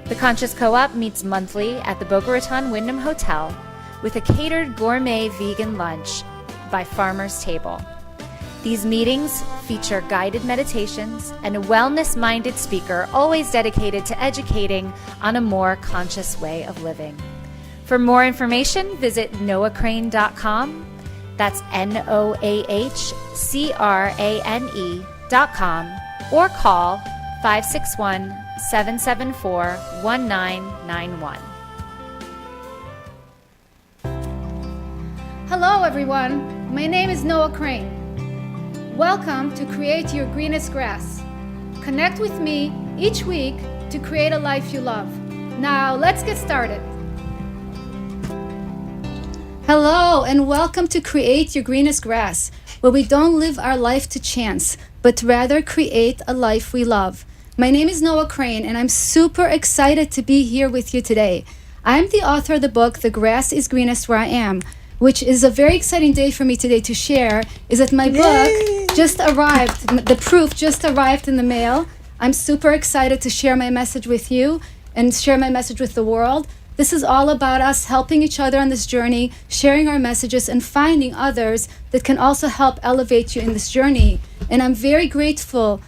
The Conscious Co-op meets monthly at the Boca Raton Wyndham Hotel with a catered gourmet vegan lunch by Farmer's Table. These meetings feature guided meditations and a wellness-minded speaker always dedicated to educating on a more conscious way of living. For more information, visit noahcrane.com. That's NOAHCRANE.com or call 561-774-1991. Hello everyone, my name is Noah Crane. Welcome to Create Your Greenest Grass. Connect with me each week to create a life you love. Now let's get started. Hello and welcome to Create Your Greenest Grass, where we don't live our life to chance, but rather create a life we love. My name is Noah Crane and I'm super excited to be here with you today. I'm the author of the book, The Grass is Greenest Where I Am, which is a very exciting day for me today to share, is that my book just arrived, the proof just arrived in the mail. I'm super excited to share my message with you and share my message with the world. This is all about us helping each other on this journey, sharing our messages, and finding others that can also help elevate you in this journey. And I'm very grateful,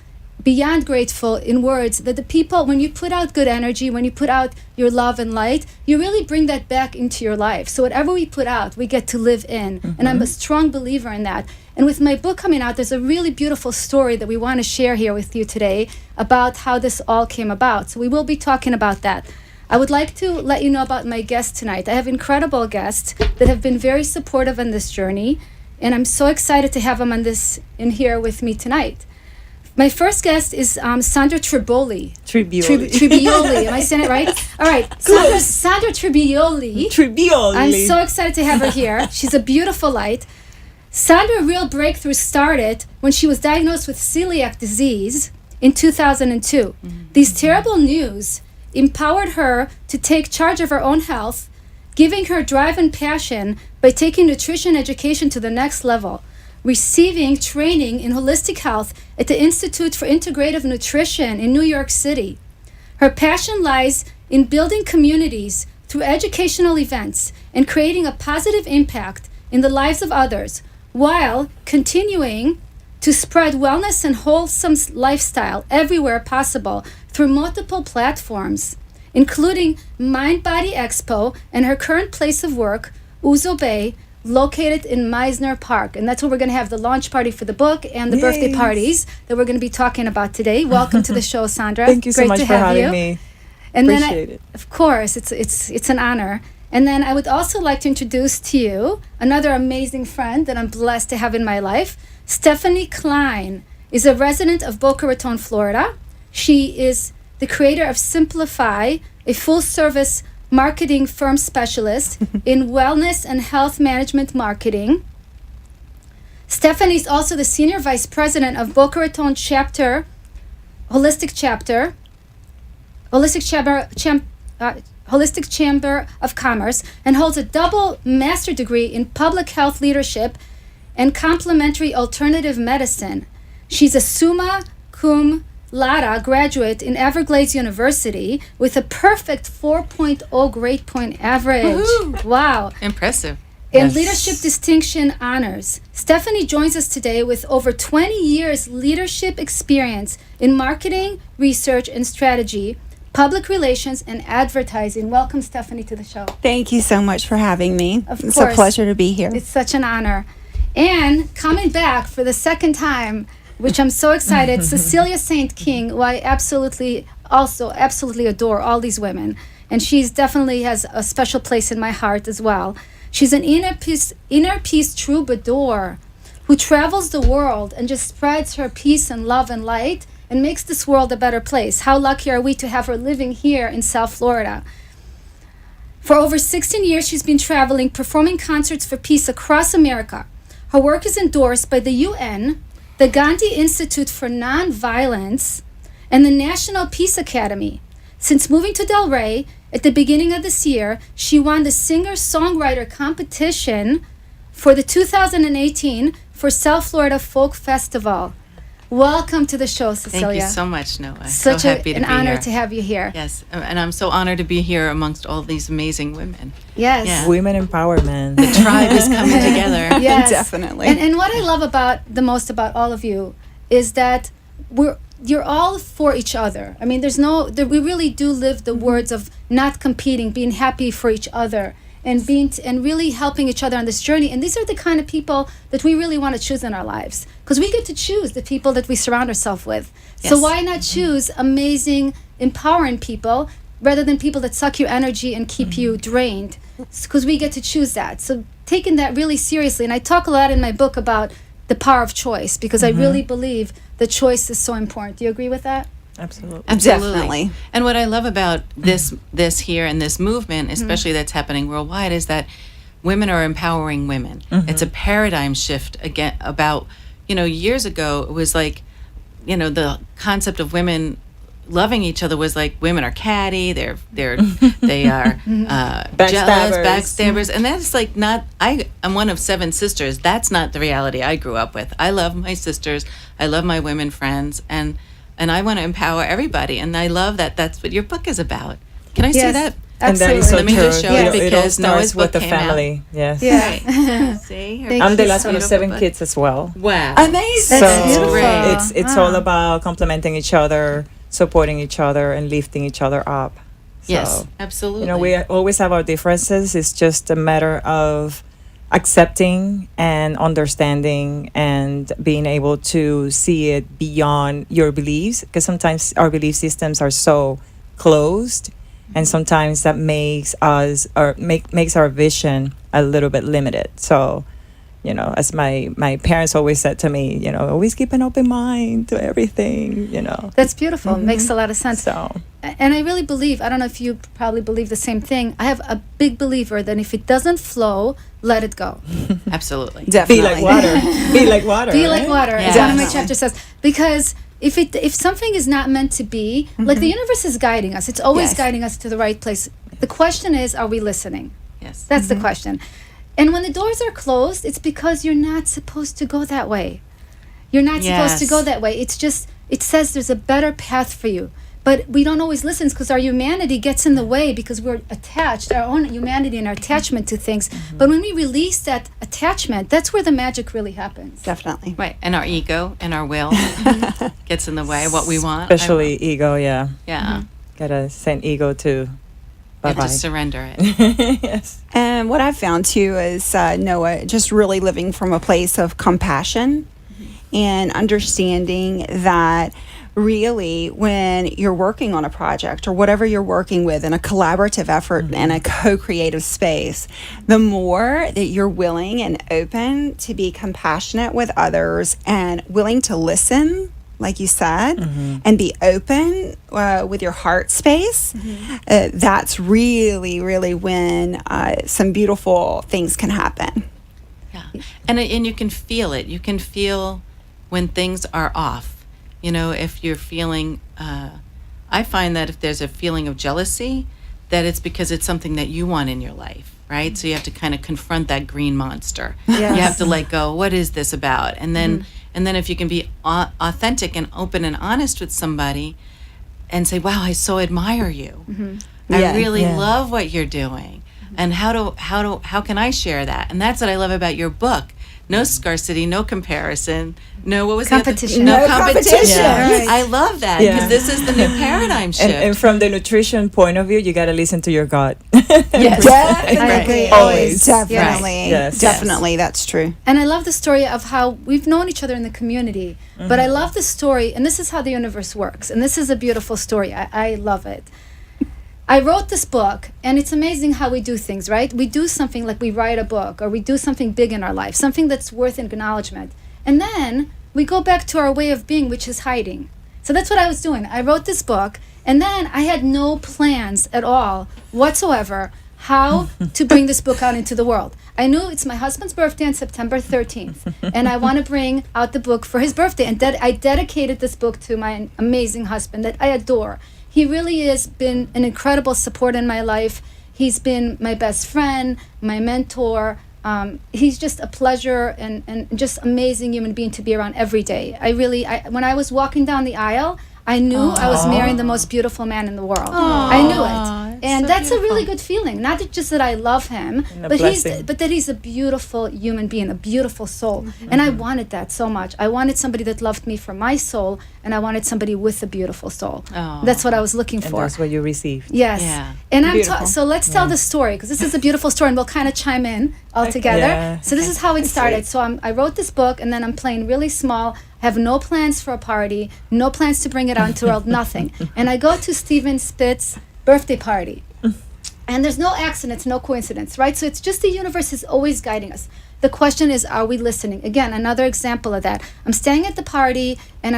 beyond grateful in words, that the people, when you put out good energy, when you put out your love and light, you really bring that back into your life. So whatever we put out, we get to live in. And I'm a strong believer in that. And with my book coming out, there's a really beautiful story that we want to share here with you today about how this all came about. So we will be talking about that. I would like to let you know about my guests tonight. I have incredible guests that have been very supportive on this journey. And I'm so excited to have them in here with me tonight. My first guest is Sandra Tribioli. Tribioli. Am I saying it right? All right. Sandra Tribioli. I'm so excited to have her here. She's a beautiful light. Sandra's real breakthrough started when she was diagnosed with celiac disease in 2002. These terrible news empowered her to take charge of her own health, giving her drive and passion by taking nutrition education to the next level, receiving training in holistic health at the Institute for Integrative Nutrition in New York City. Her passion lies in building communities through educational events and creating a positive impact in the lives of others, while continuing to spread wellness and wholesome lifestyle everywhere possible through multiple platforms, including Mind Body Expo and her current place of work, Uzo Bay, located in Meisner Park. And that's where we're going to have the launch party for the book and the birthday parties that we're going to be talking about today. Welcome to the show, Sandra. Thank you so much for having me. And Appreciate it. Of course, it's an honor. And then I would also like to introduce to you another amazing friend that I'm blessed to have in my life. Stephanie Klein is a resident of Boca Raton, Florida. She is the creator of Simplify, a full-service marketing firm specialist in wellness and health management marketing. Stephanie is also the senior vice president of Boca Raton chapter, Holistic Chamber of Commerce, and holds a double master degree in public health leadership and complementary alternative medicine. She's a summa cum laude graduate in Everglades University with a perfect 4.0 grade point average. Woohoo! Wow. Impressive. In leadership distinction honors. Stephanie joins us today with over 20 years leadership experience in marketing, research, and strategy, public relations, and advertising. Welcome, Stephanie, to the show. Thank you so much for having me. Of It's course. a pleasure to be here. It's such an honor. And coming back for the second time, which I'm so excited, Cecilia St. King, who I absolutely adore all these women. And she's definitely has a special place in my heart as well. She's an inner peace troubadour who travels the world and just spreads her peace and love and light and makes this world a better place. How lucky are we to have her living here in South Florida? For over 16 years, she's been traveling, performing concerts for peace across America. Her work is endorsed by the UN, the Gandhi Institute for Nonviolence, and the National Peace Academy. Since moving to Delray at the beginning of this year, she won the singer-songwriter competition for the 2018 for South Florida Folk Festival. Welcome to the show, Cecilia. Thank you so much, Noah. Such so happy an to be honor here. to have you here. Yes, and I'm so honored to be here amongst all these amazing women. Yes. Yeah. Women empowerment. The tribe is coming together. Yes. Definitely. And what I love the most about all of you is that you're all for each other. I mean, we really do live the words of not competing, being happy for each other, and and really helping each other on this journey. And these are the kind of people that we really want to choose in our lives, because we get to choose the people that we surround ourselves with. So Yes. why not choose amazing, empowering people rather than people that suck your energy and keep you drained? Because we get to choose that. So taking that really seriously, and I talk a lot in my book about the power of choice, because I really believe the choice is so important. Do you agree with that? Absolutely. Absolutely. Definitely. And what I love about this here and this movement, especially that's happening worldwide, is that women are empowering women. It's a paradigm shift again about, years ago it was like, the concept of women loving each other was like women are catty, they are jealous, backstabbers, and that's like not. I'm one of 7 sisters. That's not the reality I grew up with. I love my sisters. I love my women friends, and I want to empower everybody. And I love that. That's what your book is about. Can I say Yes. that? And that is so Let me true. just show you It all because starts Noah's book with the came out. family. Yes. Yeah. Right. See, her Thank I'm the you last so one of much. 7 kids as well. Wow. Amazing. That's So beautiful. it's all about complementing each other, supporting each other, and lifting each other up. So, Yes, absolutely. we always have our differences. It's just a matter of accepting and understanding and being able to see it beyond your beliefs, because sometimes our belief systems are so closed, and sometimes that makes us or makes our vision a little bit limited. So, as my parents always said to me, always keep an open mind to everything. That's beautiful. Makes a lot of sense. So And I really believe, I don't know if you probably believe the same thing, I have a big believer that if it doesn't flow, let it go. Absolutely. Definitely. be like water. Be like water. Be right? like water, as Yes. one of my chapters says. Because if something is not meant to be, like the universe is guiding us. It's always Yes. guiding us to the right place. The question is, are we listening? Yes. That's the question. And when the doors are closed, it's because you're not supposed to go that way. You're not supposed to Yes. go that way. It's just, it says there's a better path for you. But we don't always listen because our humanity gets in the way because we're attached, our own humanity and our attachment to things. But when we release that attachment, that's where the magic really happens. Definitely. Right. And our ego and our will gets in the way of what we want. Especially ego, yeah. Yeah. Gotta send ego to You have bye-bye. to surrender it. Yes. And what I've found too is Noah just really living from a place of compassion and understanding that really when you're working on a project or whatever you're working with in a collaborative effort and a co-creative space, the more that you're willing and open to be compassionate with others and willing to listen, like you said, and be open with your heart space, that's really, really when some beautiful things can happen. Yeah. And you can feel it. You can feel when things are off. If you're feeling, I find that if there's a feeling of jealousy, that it's because it's something that you want in your life, right? So you have to kind of confront that green monster. Yes. You have to let go. What is this about? And then, if you can be authentic and open and honest with somebody, and say, "Wow, I so admire you. I Yeah. really Yeah. love what you're doing." And how can I share that? And that's what I love about your book. No scarcity, no comparison, no what was Competition. the other? No No competition. competition. Yeah. Right. I love that Yeah. because this is the new paradigm shift. And from the nutrition point of view, you gotta listen to your gut. Yes. Definitely. Right. Always. Definitely. Yes. Definitely. That's true. And I love the story of how we've known each other in the community. But I love the story, and this is how the universe works. And this is a beautiful story. I love it. I wrote this book, and it's amazing how we do things, right? We do something like we write a book, or we do something big in our life, something that's worth acknowledgement. And then we go back to our way of being, which is hiding. So that's what I was doing. I wrote this book, and then I had no plans at all whatsoever how to bring this book out into the world. I knew it's my husband's birthday on September 13th, and I want to bring out the book for his birthday. And I dedicated this book to my amazing husband that I adore. He really has been an incredible support in my life. He's been my best friend, my mentor, He's just a pleasure and just amazing human being to be around every day. When I was walking down the aisle, I knew I was marrying the most beautiful man in the world. I knew it. And so that's beautiful. a really good feeling. Not just that I love him, And a but blessing. that he's a beautiful human being, a beautiful soul. And I wanted that so much. I wanted somebody that loved me for my soul, and I wanted somebody with a beautiful soul. Oh. That's what I was looking And for. that's what you received. Yes. Yeah. And Beautiful. so let's tell the story, because this is a beautiful story, and we'll kind of chime in all together. Yeah. So this is how it started. So I wrote this book, and then I'm playing really small, have no plans for a party, no plans to bring it out into the world, nothing. And I go to Steven Spitz's birthday party. And there's no accidents, no coincidence, right? So it's just the universe is always guiding us. The question is, are we listening? Again, another example of that. I'm staying at the party, and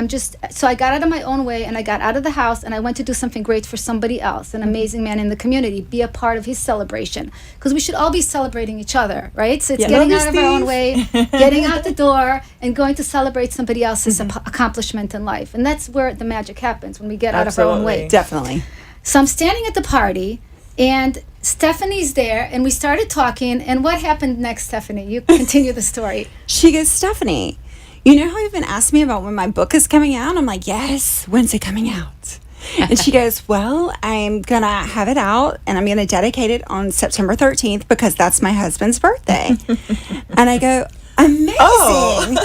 so I got out of my own way, and I got out of the house, and I went to do something great for somebody else, an amazing man in the community, be a part of his celebration. Because we should all be celebrating each other, right? So it's Yeah. getting Love out you, of our own Steve. way, getting out the door, and going to celebrate somebody else's accomplishment in life. And that's where the magic happens, when we get out of our own way. Absolutely. Definitely. So I'm standing at the party, and Stephanie's there, and we started talking. And what happened next, Stephanie? You continue the story. She goes, Stephanie, you know how you've been asking me about when my book is coming out? I'm like, yes, when's it coming out? And she goes, well, I'm going to have it out, and I'm going to dedicate it on September 13th because that's my husband's birthday. And I go, amazing.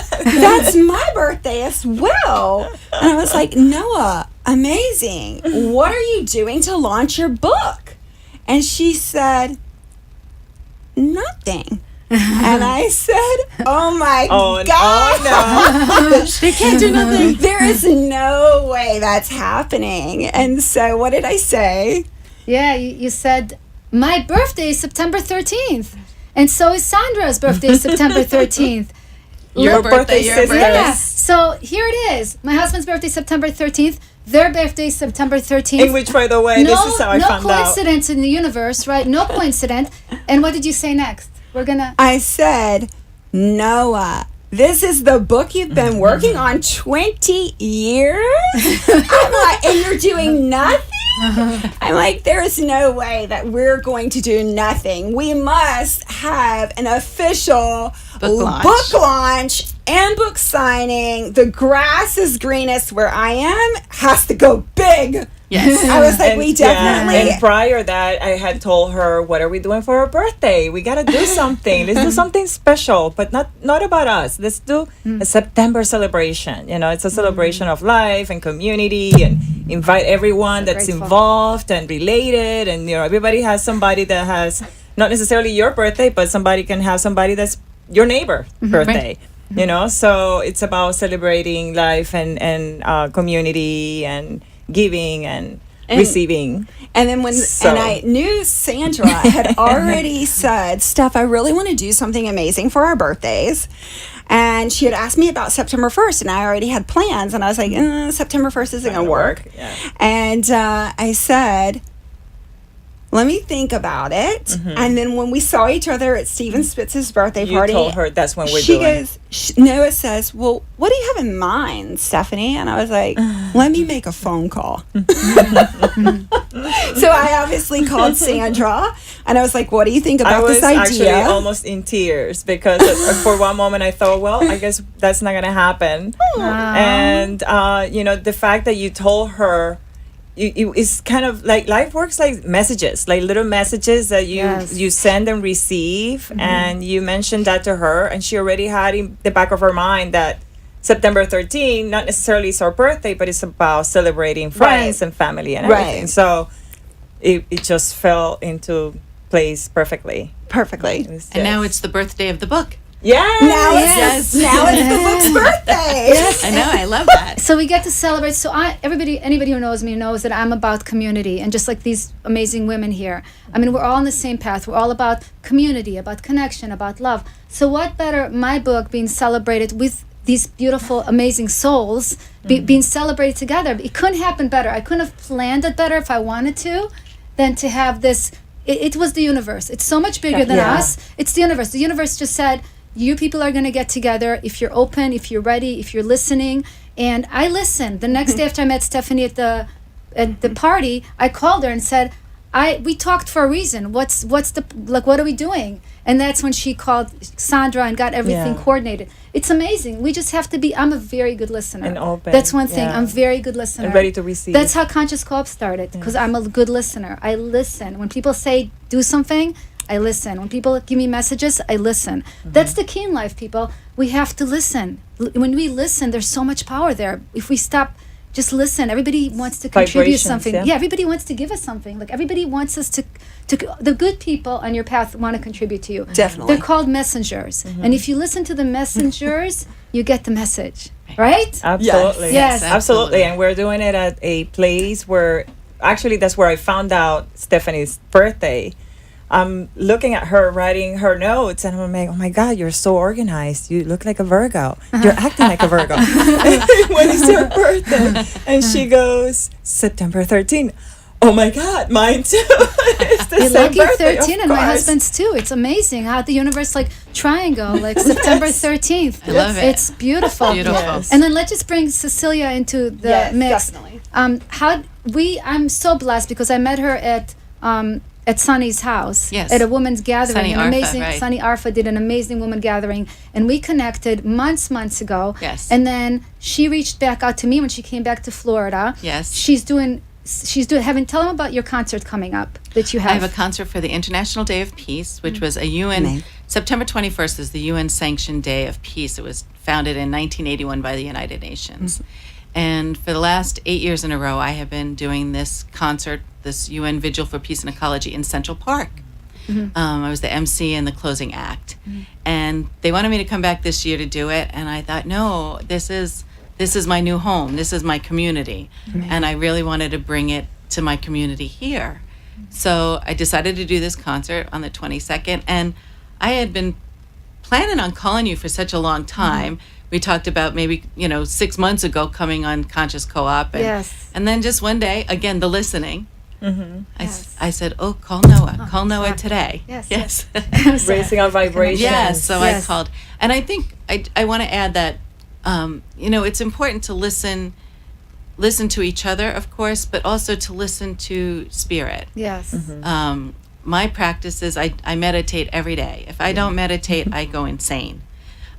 That's my birthday as well. And I was like, Noah, amazing. What are you doing to launch your book? And she said, nothing. And I said, oh my God. Oh, no. They can't do nothing. There is no way that's happening. And so what did I say? Yeah, you said, my birthday is September 13th. And so is Sandra's birthday, September 13th. Your birthday, your sister. birthday. Yeah, so here it is. My husband's birthday, September 13th. Their birthday, September 13th. In which, by the way, this is how I found no out. coincidence in the universe, right? No coincidence. And what did you say next? We're gonna. I said, Noah, this is the book you've been working on 20 years? I'm like, and you're doing nothing? I'm like, there is no way that we're going to do nothing. We must have an official book launch and book signing. The grass is greenest where I am has to go big. Yes. I was like, we definitely. And prior that, I had told her, "What are we doing for her birthday? We gotta do something. Let's do something special, but not about us. Let's do a September celebration. You know, it's a celebration of life and community, and invite everyone So that's grateful. involved and related. And you know, everybody has somebody that has not necessarily your birthday, but somebody can have somebody that's your neighbor birthday." You know, so it's about celebrating life and community and giving and receiving. And then So- and I knew Sandra had already said, Steph, I really want to do something amazing for our birthdays. And she had asked me about September 1st, and I already had plans. And I was like, September 1st isn't going to work. Yeah. And I said, let me think about it. And then when we saw each other at Steven Spitz's birthday You party, told her that's when we're she doing. goes, Noah says, well, what do you have in mind, Stephanie? And I was like, let me make a phone call. So I obviously called Sandra, and I was like, what do you think I about was this idea? actually almost in tears because for one moment I thought, well, I guess that's not gonna happen. And you know, the fact that you told her, it's kind of like life works like messages, like little messages that you send and receive. And you mentioned that to her, and she already had in the back of her mind that September 13, not necessarily is her birthday, but it's about celebrating friends and family and everything. Right. So it just fell into place perfectly. Perfectly. It was And now just- it's the birthday of the book. Yes! Now it's the book's birthday. I know, I love that. So we get to celebrate. So anybody who knows me knows that I'm about community, and just like these amazing women here, I mean, we're all on the same path. We're all about community, about connection, about love. So what better, my book being celebrated with these beautiful, amazing souls being celebrated together. It couldn't happen better. I couldn't have planned it better if I wanted to, than to have this. It was the universe. It's so much bigger than us. It's the universe. The universe just said, you people are going to get together if you're open, if you're ready, if you're listening. And I listened. The next day after I met Stephanie at the party, I called her and said, we talked for a reason. What's the, like, what are we doing? And that's when she called Sandra and got everything Yeah. coordinated. It's amazing. We just have to be, I'm a very good listener. And open, That's one thing. yeah. I'm very good listener. And ready to receive. That's how Conscious Co-op started, because I'm a good listener. I listen. When people say do something, I listen. When people give me messages, I listen. That's the key in life, people. We have to listen. When we listen, there's so much power there. If we stop, just listen. Everybody wants to contribute Vibrations, something. yeah. Everybody wants to give us something. Like, everybody wants us to the good people on your path want to contribute to you. Definitely. They're called messengers. And if you listen to the messengers, you get the message. Right? Absolutely. Yes. Absolutely. And we're doing it at a place where, actually, that's where I found out Stephanie's birthday. I'm looking at her writing her notes, and I'm like, oh my God, you're so organized. You look like a Virgo. You're acting like a Virgo. When is your birthday? And she goes, September 13th. Oh my God, mine too. It's the You're same lucky birthday, 13 of and my course. husband's too. It's amazing how the universe, like, triangle, like September 13th. I love it. It's beautiful. Beautiful. Yes. And then let's just bring Cecilia into the Yes, mix. definitely. I'm so blessed because I met her at Sunny's house, Yes. at a women's gathering. Sunny an Arfa, amazing right. Sunny Arfa did an amazing woman gathering, and we connected months ago. Yes. And then she reached back out to me when she came back to Florida. Yes. She's doing tell them about your concert coming up that you have. I have a concert for the International Day of Peace, which was a UN, Amazing. September 21st is the UN sanctioned Day of Peace. It was founded in 1981 by the United Nations. And for the last 8 years in a row, I have been doing this concert, this UN Vigil for Peace and Ecology in Central Park. I was the MC and the closing act. And they wanted me to come back this year to do it. And I thought, no, this is my new home. This is my community. And I really wanted to bring it to my community here. So I decided to do this concert on the 22nd. And I had been planning on calling you for such a long time. We talked about maybe, 6 months ago coming on Conscious Co-op. And, Yes. and then just one day, again, the listening. Yes. I said, oh, call Noah. Call Noah exactly. today. Yes, Raising our vibrations. Yes, so Yes. I called. And I think I want to add that, it's important to listen to each other, of course, but also to listen to spirit. Yes. My practice is I meditate every day. If I don't meditate, I go insane.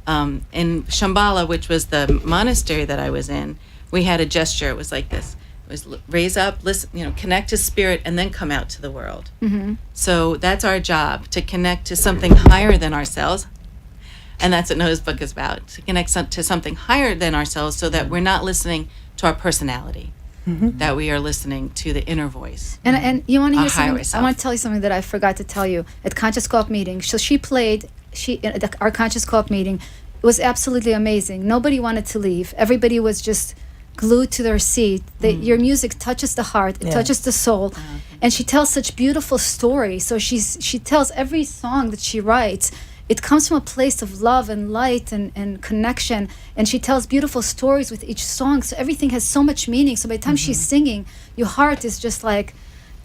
In Shambhala, which was the monastery that I was in, we had a gesture. It was like this. It was raise up, listen, connect to spirit, and then come out to the world. So that's our job, to connect to something higher than ourselves. And that's what Noah's book is about, to connect to something higher than ourselves so that we're not listening to our personality, that we are listening to the inner voice. And you want to Our hear something? higher I self. want to tell you something that I forgot to tell you at Conscious Co-op meeting. So she played. Our Conscious Co-op meeting. It was absolutely amazing. Nobody wanted to leave. Everybody was just glued to their seat. Your music touches the heart. It Yeah. touches the soul. And she tells such beautiful stories. So she tells every song that she writes. It comes from a place of love and light and connection. And she tells beautiful stories with each song. So everything has so much meaning. So by the time she's singing, your heart is just like,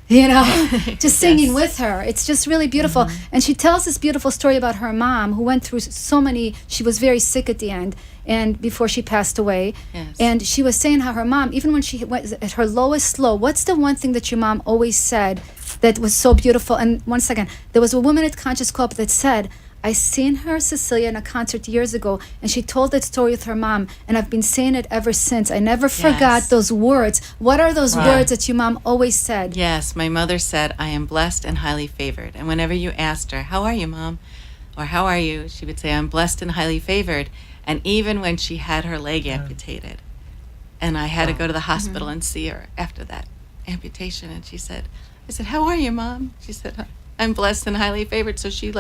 just singing with her. It's just really beautiful. And she tells this beautiful story about her mom, who went through so many. She was very sick at the end, and before she passed away. Yes. And she was saying how her mom, even when she was at her lowest low, what's the one thing that your mom always said that was so beautiful? And 1 second, there was a woman at Conscious Co-op that said, I seen her, Cecilia, in a concert years ago, and she told that story with her mom, and I've been saying it ever since. I never forgot Yes. those words. What are those words that your mom always said? Yes, my mother said, I am blessed and highly favored. And whenever you asked her, how are you, Mom? Or how are you? She would say, I'm blessed and highly favored. And even when she had her leg amputated, and I had to go to the hospital and see her after that amputation, and I said, how are you, Mom? She said, I'm blessed and highly favored. So she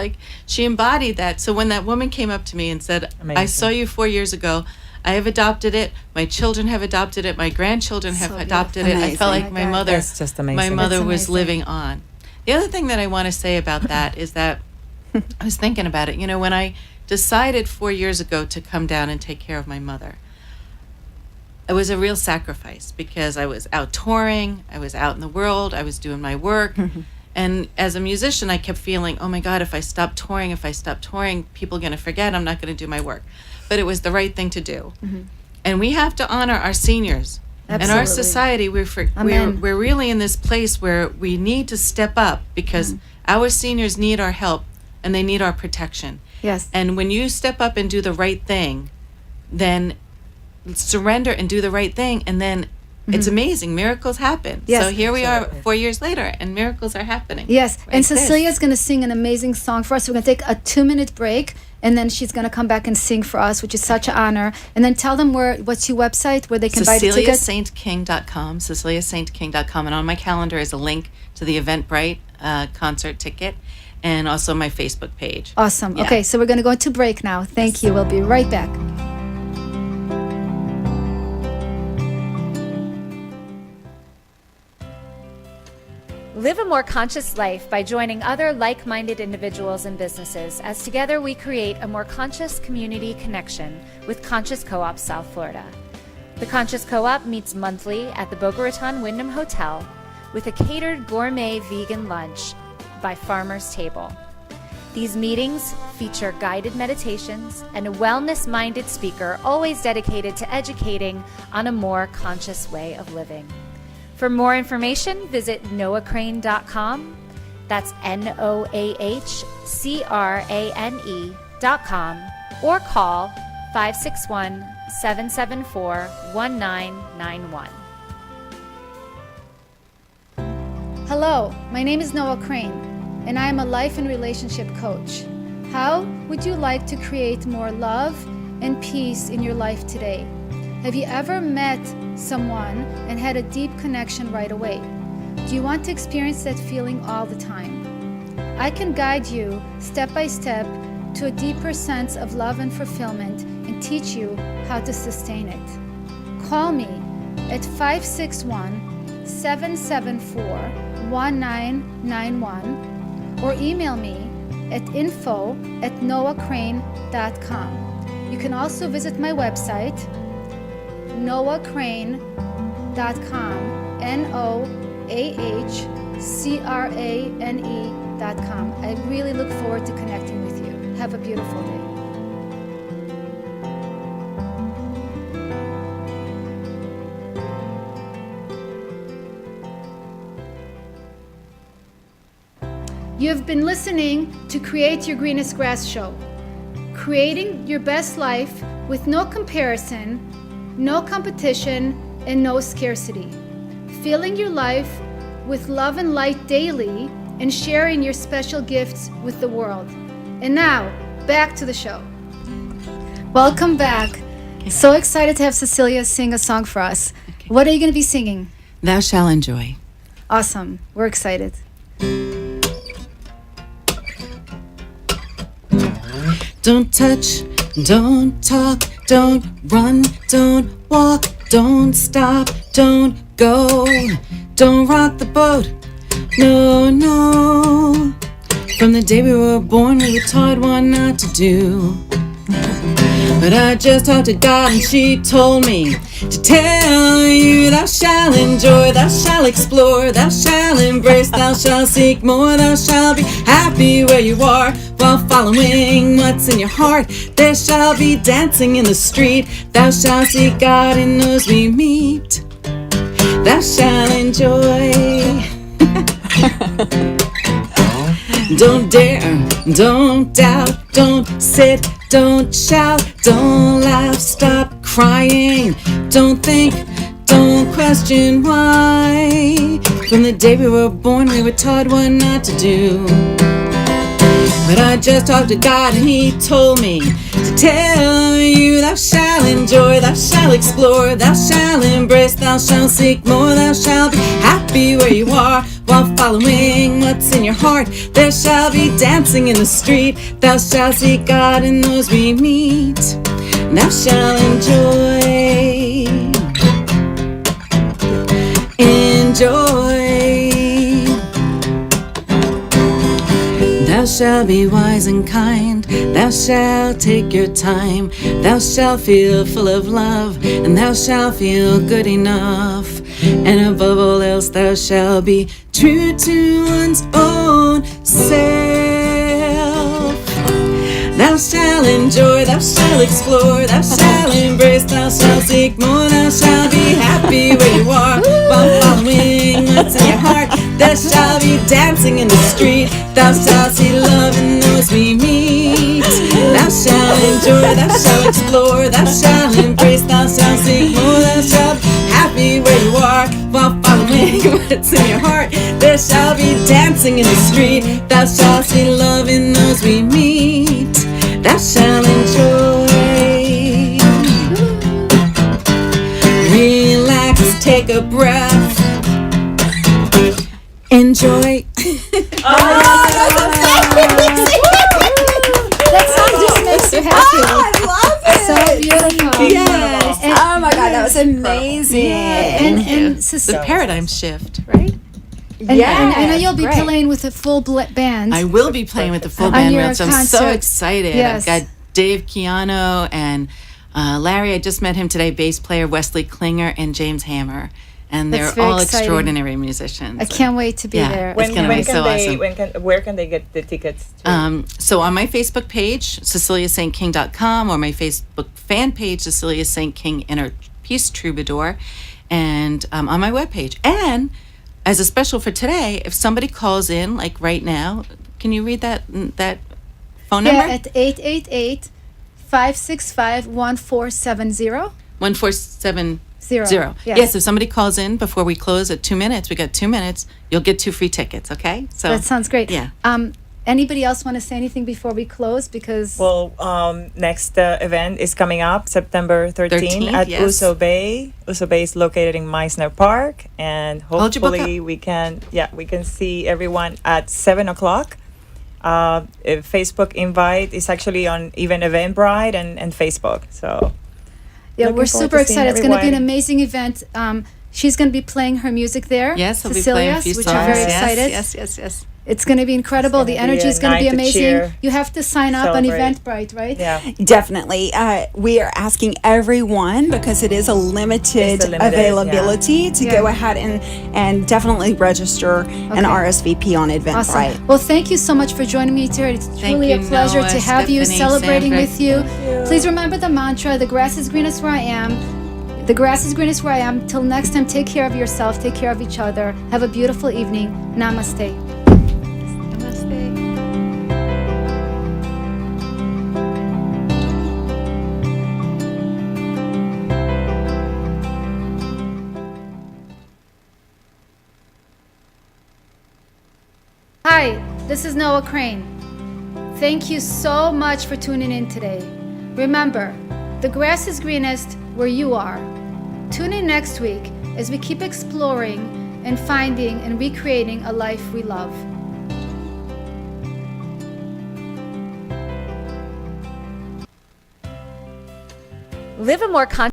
embodied that. So when that woman came up to me and said, I Amazing. saw you 4 years ago, I have adopted it. My children have adopted it. My grandchildren have So adopted it. I felt Amazing. like Oh my my God. mother, That's just amazing. my mother That's was amazing. living on. The other thing that I want to say about that is that I was thinking about it. When I decided 4 years ago to come down and take care of my mother, it was a real sacrifice because I was out touring, I was out in the world, I was doing my work. And as a musician, I kept feeling, oh my God, if I stop touring, people are going to forget, I'm not going to do my work. But it was the right thing to do. And we have to honor our seniors. In our Absolutely. society, Amen. we're really in this place where we need to step up because our seniors need our help and they need our protection. Yes. And when you step up and do the right thing, then surrender and do the right thing, and then it's amazing. Miracles happen. Yes. So here we are 4 years later, and miracles are happening. Yes, Right and there. Cecilia's going to sing an amazing song for us. We're going to take a 2-minute break, and then she's going to come back and sing for us, which is such an honor. And then tell them what's your website where they can buy the tickets. CeciliaSaintKing.com, CeciliaSaintKing.com, and on my calendar is a link to the Eventbrite concert ticket, and also my Facebook page. Awesome. Yeah. Okay, so we're going to go into break now. Thank you. We'll be right back. Live a more conscious life by joining other like-minded individuals and businesses, as together we create a more conscious community connection with Conscious Co-op South Florida. The Conscious Co-op meets monthly at the Boca Raton Wyndham Hotel with a catered gourmet vegan lunch by Farmer's Table. These meetings feature guided meditations and a wellness-minded speaker always dedicated to educating on a more conscious way of living. For more information, visit noahcrane.com. That's NOAHCRANE.com, or call 561-774-1991. Hello, my name is Noah Crane, and I am a life and relationship coach. How would you like to create more love and peace in your life today? Have you ever met someone and had a deep connection right away? Do you want to experience that feeling all the time? I can guide you step by step to a deeper sense of love and fulfillment and teach you how to sustain it. Call me at 561-774-1991 or email me at info@noahcrane.com. You can also visit my website, noahcrane.com, NOAHCRANE.com. I really look forward to connecting with you. Have a beautiful day. You have been listening to Create Your Greenest Grass show. Creating your best life with no comparison, no competition, and no scarcity. Filling your life with love and light daily and sharing your special gifts with the world. And now, back to the show. Welcome back. So excited to have Cecilia sing a song for us. What are you going to be singing? Thou shalt enjoy. Awesome. We're excited. Don't touch, don't talk, don't run, don't walk, don't stop, don't go, don't rock the boat, no, no. From the day we were born, we were taught what not to do. But I just talked to God and she told me to tell you, thou shalt enjoy, thou shalt explore, thou shalt embrace, thou shalt seek more, thou shalt be happy where you are while following what's in your heart. There shall be dancing in the street, thou shalt see God in those we meet, thou shalt enjoy. Don't dare, don't doubt, don't sit, don't shout, don't laugh, stop crying, don't think, don't question why. From the day we were born, we were taught what not to do. But I just talked to God and he told me to tell you, thou shalt enjoy, thou shalt explore, thou shalt embrace, thou shalt seek more, thou shalt be happy where you are while following what's in your heart. There shall be dancing in the street, thou shalt see God in those we meet, thou shalt enjoy, enjoy. Thou shalt be wise and kind, thou shalt take your time, thou shalt feel full of love, and thou shalt feel good enough. And above all else, thou shalt be true to one's own self. Thou shalt enjoy, thou shalt explore, thou shalt embrace, thou shalt seek more, thou shalt be happy where you are. While following what's in your heart, thou shalt be dancing in the street, thou shalt see love in those we meet. Thou shalt enjoy, thou shalt explore, thou shalt embrace, thou shalt seek more, thou shalt be happy where you are. While following what's in your heart, there shall be dancing in the street, thou shalt see love in those we meet. Thou shalt enjoy. Relax, take a breath. Enjoy. That song just makes you happy. I love it. So beautiful. Yes. And- Oh my God, that was amazing. And The Cecilia, paradigm shift, right? and I know you'll be great. playing with a full band. I will be playing with the full On band. your So I'm so concert. excited. Yes. I've got Dave Keano and Larry. I just met him today. Bass player Wesley Klinger and James Hammer, and That's they're very all exciting. extraordinary musicians. I can't wait to be Yeah. there. It's gonna be so awesome. Where can they get the tickets to? So on my Facebook page, CeciliaSt.King.com, or my Facebook fan page, Cecilia St. King Inner Peace Troubadour, and on my webpage. And as a special for today, if somebody calls in, like right now, can you read that phone number? Yeah, at 888-565-1470. 1470. Yes. Yes, if somebody calls in before we close at 2 minutes, we got 2 minutes, you'll get 2 free tickets, okay? So That sounds great. Yeah. Anybody else want to say anything before we close? Because Well, next event is coming up September 13 at yes. Uso Bay. Uso Bay is located in Meisner Park, and Hold your book hopefully we can see everyone at 7 o'clock. A Facebook invite is actually on even Eventbrite and Facebook. So yeah, looking we're forward super to seeing excited. It's going to be an everyone. amazing event. She's going to be playing her music there. Yes, I'll be playing a few Cecilia's, which songs. I'm very Yes, excited. Yes. It's going to be incredible. It's The gonna be energy is a going to be night to amazing. cheer, You have to sign up on celebrate. Eventbrite, right? yeah. Definitely. We are asking everyone, because it is a limited, It's a limited, availability, to Yeah. go ahead and definitely register and Okay. RSVP on Awesome. Eventbrite. Well, thank you so much for joining me today. It's Thank truly you, a pleasure Noah, to have you Stephanie, celebrating Sandra. with you. Please remember the mantra, the grass is greenest where I am. The grass is greenest where I am. Till next time, take care of yourself, take care of each other. Have a beautiful evening. Namaste. Namaste. Hi, this is Noah Crane. Thank you so much for tuning in today. Remember, the grass is greenest where you are. Tune in next week as we keep exploring and finding and recreating a life we love. Live a more